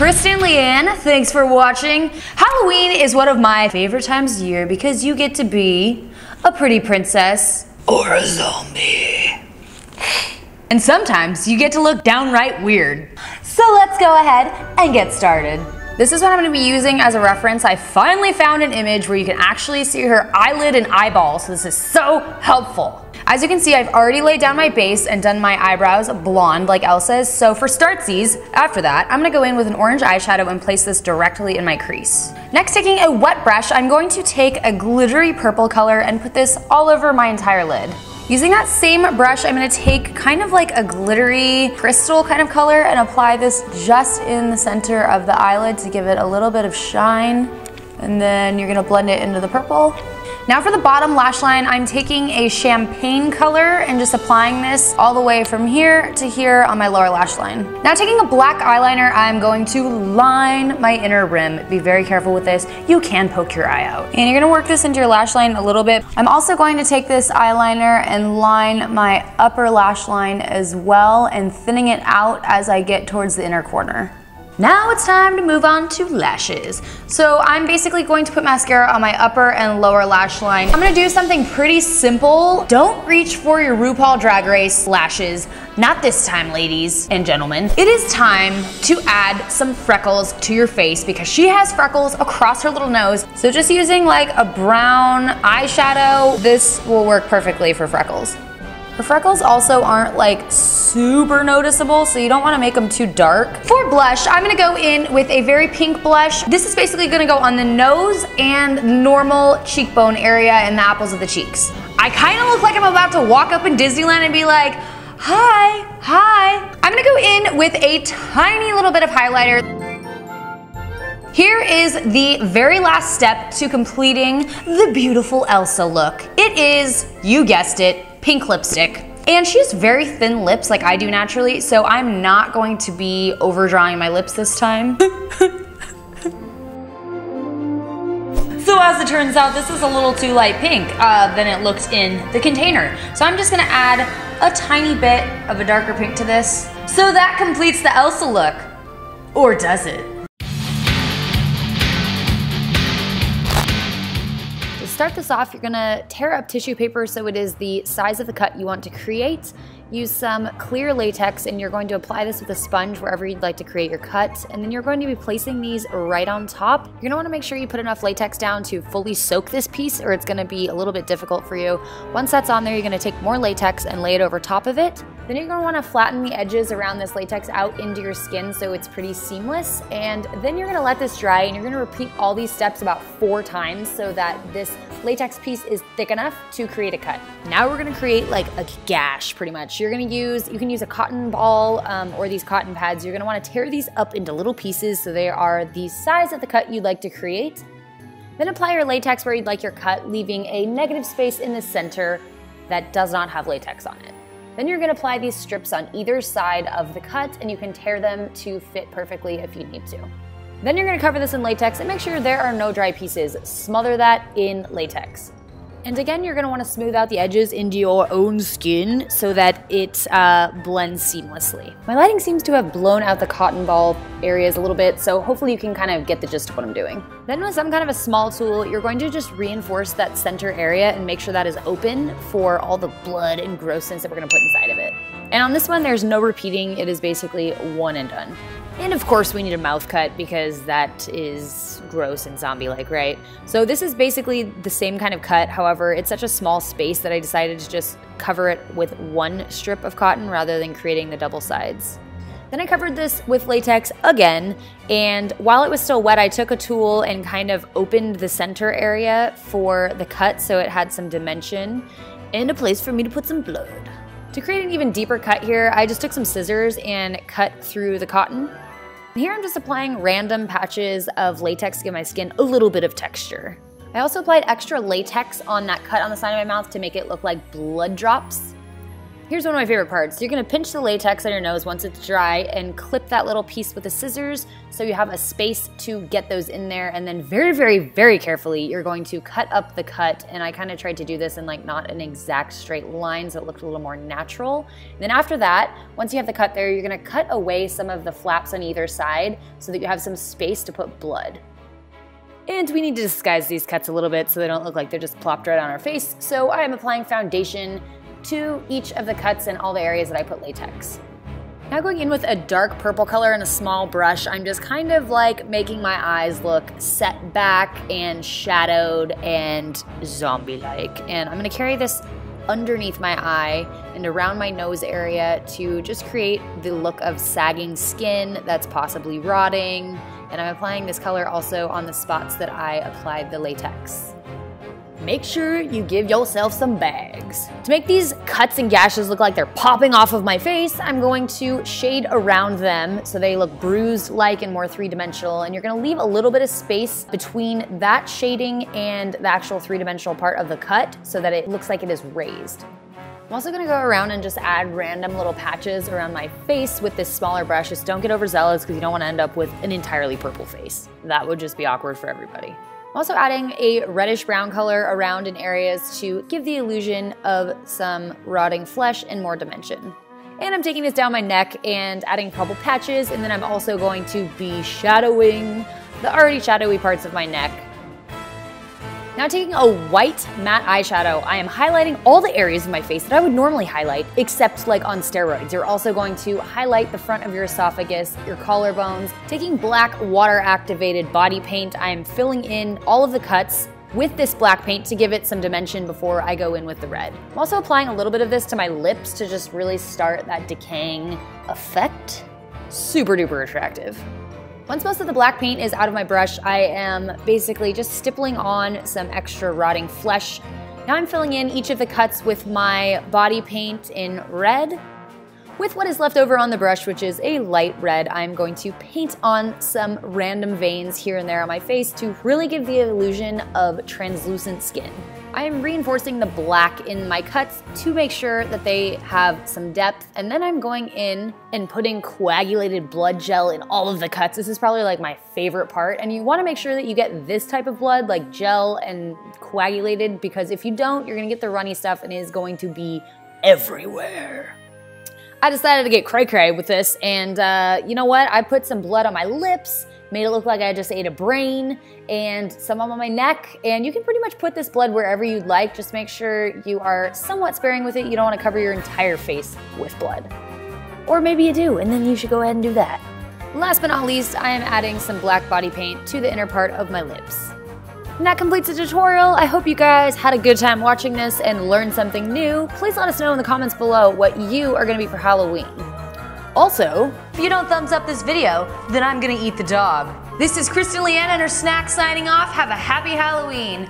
Kristen Leanne, thanks for watching. Halloween is one of my favorite times of year because you get to be a pretty princess or a zombie. And sometimes you get to look downright weird. So let's go ahead and get started. This is what I'm going to be using as a reference. I finally found an image where you can actually see her eyelid and eyeball, so this is so helpful. As you can see, I've already laid down my base and done my eyebrows blonde like Elsa's, so for startsies, after that, I'm going to go in with an orange eyeshadow and place this directly in my crease. Next, taking a wet brush, I'm going to take a glittery purple color and put this all over my entire lid. Using that same brush, I'm going to take kind of like a glittery crystal kind of color and apply this just in the center of the eyelid to give it a little bit of shine. And then you're going to blend it into the purple. Now for the bottom lash line, I'm taking a champagne color and just applying this all the way from here to here on my lower lash line. Now taking a black eyeliner, I'm going to line my inner rim. Be very careful with this. You can poke your eye out. And you're gonna work this into your lash line a little bit. I'm also going to take this eyeliner and line my upper lash line as well and thinning it out as I get towards the inner corner. Now it's time to move on to lashes. So I'm basically going to put mascara on my upper and lower lash line. I'm gonna do something pretty simple. Don't reach for your RuPaul Drag Race lashes. Not this time, ladies and gentlemen. It is time to add some freckles to your face because she has freckles across her little nose. So just using like a brown eyeshadow, this will work perfectly for freckles. Her freckles also aren't like super noticeable, so you don't want to make them too dark. For blush, I'm going to go in with a very pink blush. This is basically going to go on the nose and normal cheekbone area and the apples of the cheeks. I kind of look like I'm about to walk up in Disneyland and be like, hi, hi. I'm going to go in with a tiny little bit of highlighter. Here is the very last step to completing the beautiful Elsa look. It is, you guessed it, pink lipstick. And she has very thin lips like I do naturally, so I'm not going to be overdrawing my lips this time. So as it turns out, this is a little too light pink than it looked in the container. So I'm just gonna add a tiny bit of a darker pink to this. So that completes the Elsa look. Or does it? To start this off, you're gonna tear up tissue paper so it is the size of the cut you want to create. Use some clear latex and you're going to apply this with a sponge wherever you'd like to create your cut. And then you're going to be placing these right on top. You're gonna wanna make sure you put enough latex down to fully soak this piece or it's gonna be a little bit difficult for you. Once that's on there, you're gonna take more latex and lay it over top of it. Then you're gonna wanna flatten the edges around this latex out into your skin so it's pretty seamless. And then you're gonna let this dry and you're gonna repeat all these steps about 4 times so that this latex piece is thick enough to create a cut. Now we're gonna create like a gash pretty much. You can use a cotton ball or these cotton pads. You're gonna wanna tear these up into little pieces so they are the size of the cut you'd like to create. Then apply your latex where you'd like your cut, leaving a negative space in the center that does not have latex on it. Then you're gonna apply these strips on either side of the cut and you can tear them to fit perfectly if you need to. Then you're gonna cover this in latex and make sure there are no dry pieces. Smother that in latex. And again, you're gonna wanna smooth out the edges into your own skin so that it blends seamlessly. My lighting seems to have blown out the cotton ball areas a little bit, so hopefully you can kind of get the gist of what I'm doing. Then with some kind of a small tool, you're going to just reinforce that center area and make sure that is open for all the blood and grossness that we're gonna put inside of it. And on this one, there's no repeating. It is basically one and done. And of course we need a mouth cut because that is gross and zombie-like, right? So this is basically the same kind of cut. However, it's such a small space that I decided to just cover it with one strip of cotton rather than creating the double sides. Then I covered this with latex again, and while it was still wet, I took a tool and kind of opened the center area for the cut so it had some dimension and a place for me to put some blood. To create an even deeper cut here, I just took some scissors and cut through the cotton. Here I'm just applying random patches of latex to give my skin a little bit of texture. I also applied extra latex on that cut on the side of my mouth to make it look like blood drops. Here's one of my favorite parts. You're gonna pinch the latex on your nose once it's dry and clip that little piece with the scissors so you have a space to get those in there, and then very, very, very carefully, you're going to cut up the cut, and I kind of tried to do this in like not an exact straight line so it looked a little more natural. And then after that, once you have the cut there, you're gonna cut away some of the flaps on either side so that you have some space to put blood. And we need to disguise these cuts a little bit so they don't look like they're just plopped right on our face, so I am applying foundation to each of the cuts in all the areas that I put latex. Now going in with a dark purple color and a small brush, I'm just kind of like making my eyes look set back and shadowed and zombie-like. And I'm gonna carry this underneath my eye and around my nose area to just create the look of sagging skin that's possibly rotting. And I'm applying this color also on the spots that I applied the latex. Make sure you give yourself some bags. To make these cuts and gashes look like they're popping off of my face, I'm going to shade around them so they look bruised-like and more three-dimensional, and you're gonna leave a little bit of space between that shading and the actual three-dimensional part of the cut so that it looks like it is raised. I'm also gonna go around and just add random little patches around my face with this smaller brush. Just don't get overzealous because you don't wanna end up with an entirely purple face. That would just be awkward for everybody. I'm also adding a reddish-brown color around in areas to give the illusion of some rotting flesh and more dimension. And I'm taking this down my neck and adding purple patches, and then I'm also going to be shadowing the already shadowy parts of my neck. Now taking a white matte eyeshadow, I am highlighting all the areas of my face that I would normally highlight, except like on steroids. You're also going to highlight the front of your esophagus, your collarbones. Taking black water-activated body paint, I am filling in all of the cuts with this black paint to give it some dimension before I go in with the red. I'm also applying a little bit of this to my lips to just really start that decaying effect. Super duper attractive. Once most of the black paint is out of my brush, I am basically just stippling on some extra rotting flesh. Now I'm filling in each of the cuts with my body paint in red. With what is left over on the brush, which is a light red, I'm going to paint on some random veins here and there on my face to really give the illusion of translucent skin. I am reinforcing the black in my cuts to make sure that they have some depth, and then I'm going in and putting coagulated blood gel in all of the cuts. This is probably like my favorite part, and you wanna make sure that you get this type of blood, like gel and coagulated, because if you don't, you're gonna get the runny stuff and it is going to be everywhere. I decided to get cray-cray with this, and you know what? I put some blood on my lips, made it look like I just ate a brain, and some on my neck, and you can pretty much put this blood wherever you'd like. Just make sure you are somewhat sparing with it. You don't want to cover your entire face with blood. Or maybe you do, and then you should go ahead and do that. Last but not least, I am adding some black body paint to the inner part of my lips. And that completes the tutorial. I hope you guys had a good time watching this and learned something new. Please let us know in the comments below what you are gonna be for Halloween. Also, if you don't thumbs up this video, then I'm gonna eat the dog. This is Kristen Leanne and her snack signing off. Have a happy Halloween.